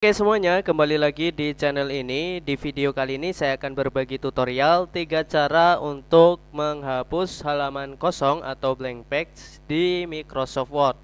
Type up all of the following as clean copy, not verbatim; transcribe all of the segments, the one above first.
Oke semuanya, kembali lagi di channel ini. Di video kali ini saya akan berbagi tutorial 3 cara untuk menghapus halaman kosong atau blank page di Microsoft Word.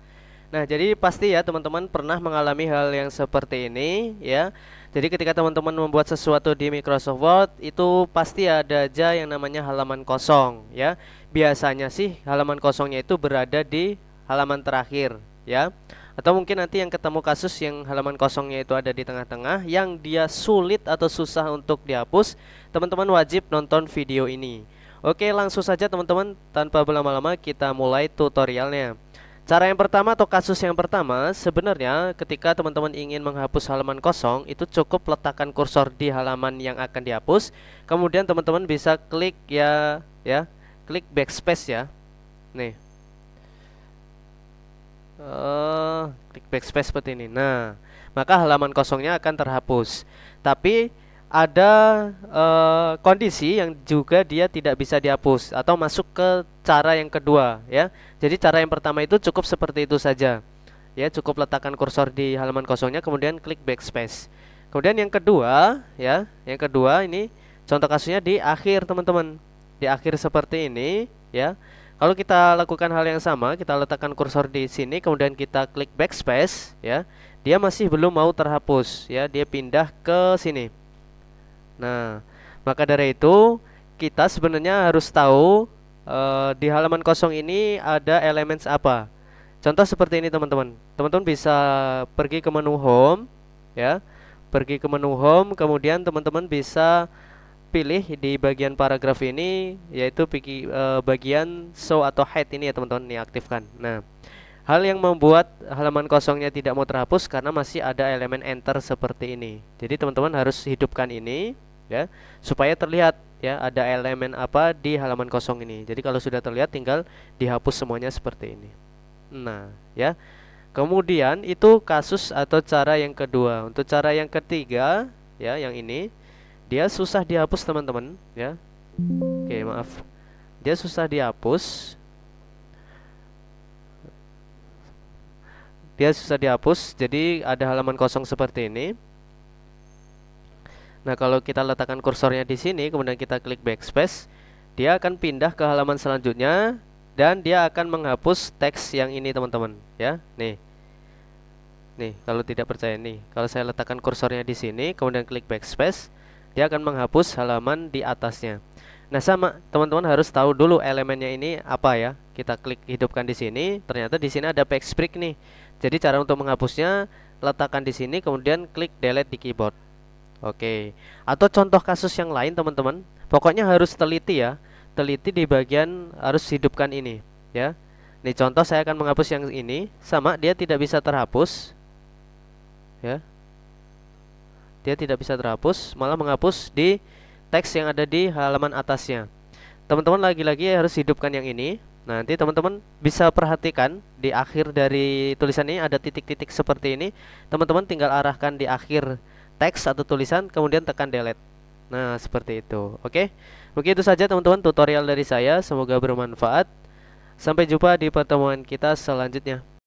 Nah, jadi pasti ya teman-teman pernah mengalami hal yang seperti ini ya. Jadi ketika teman-teman membuat sesuatu di Microsoft Word, itu pasti ada aja yang namanya halaman kosong ya. Biasanya sih halaman kosongnya itu berada di halaman terakhir ya. Atau mungkin nanti yang ketemu kasus yang halaman kosongnya itu ada di tengah-tengah, yang dia sulit atau susah untuk dihapus, teman-teman wajib nonton video ini. Oke, langsung saja teman-teman, tanpa berlama-lama kita mulai tutorialnya. Cara yang pertama atau kasus yang pertama, sebenarnya ketika teman-teman ingin menghapus halaman kosong, itu cukup letakkan kursor di halaman yang akan dihapus. Kemudian teman-teman bisa klik klik backspace ya. Nih. Klik backspace seperti ini. Nah, maka halaman kosongnya akan terhapus. Tapi ada kondisi yang juga dia tidak bisa dihapus atau masuk ke cara yang kedua ya. Jadi cara yang pertama itu cukup seperti itu saja. Ya, cukup letakkan kursor di halaman kosongnya kemudian klik backspace. Kemudian yang kedua ya, yang kedua ini contoh kasusnya di akhir teman-teman. Di akhir seperti ini ya. Kalau kita lakukan hal yang sama, kita letakkan kursor di sini, kemudian kita klik backspace, ya, dia masih belum mau terhapus, ya, dia pindah ke sini. Nah, maka dari itu kita sebenarnya harus tahu di halaman kosong ini ada elemen apa. Contoh seperti ini teman-teman. Teman-teman bisa pergi ke menu home, ya, pergi ke menu home, kemudian teman-teman bisa pilih di bagian paragraf ini, yaitu bagian show atau hide ini ya teman-teman, ini aktifkan. Nah, hal yang membuat halaman kosongnya tidak mau terhapus karena masih ada elemen enter seperti ini. Jadi teman-teman harus hidupkan ini ya, supaya terlihat ya ada elemen apa di halaman kosong ini. Jadi kalau sudah terlihat tinggal dihapus semuanya seperti ini. Nah, ya. Kemudian itu kasus atau cara yang kedua. Untuk cara yang ketiga ya, yang ini dia susah dihapus teman-teman ya. Oke, maaf. Dia susah dihapus. Dia susah dihapus. Jadi ada halaman kosong seperti ini. Nah, kalau kita letakkan kursornya di sini, kemudian kita klik backspace, dia akan pindah ke halaman selanjutnya dan dia akan menghapus teks yang ini teman-teman ya. Nih. Nih, kalau tidak percaya nih, kalau saya letakkan kursornya di sini, kemudian klik backspace, dia akan menghapus halaman di atasnya. Nah, sama teman-teman harus tahu dulu elemennya ini apa ya. Kita klik hidupkan di sini, ternyata di sini ada backspace nih. Jadi cara untuk menghapusnya letakkan di sini kemudian klik delete di keyboard. Oke. Atau contoh kasus yang lain teman-teman, pokoknya harus teliti ya. Teliti di bagian harus hidupkan ini ya. Nih contoh saya akan menghapus yang ini, sama dia tidak bisa terhapus ya. Dia tidak bisa terhapus, malah menghapus di teks yang ada di halaman atasnya. Teman-teman lagi-lagi harus hidupkan yang ini. Nanti teman-teman bisa perhatikan di akhir dari tulisan ini ada titik-titik seperti ini. Teman-teman tinggal arahkan di akhir teks atau tulisan, kemudian tekan delete. Nah, seperti itu. Oke. Begitu saja teman-teman tutorial dari saya, semoga bermanfaat. Sampai jumpa di pertemuan kita selanjutnya.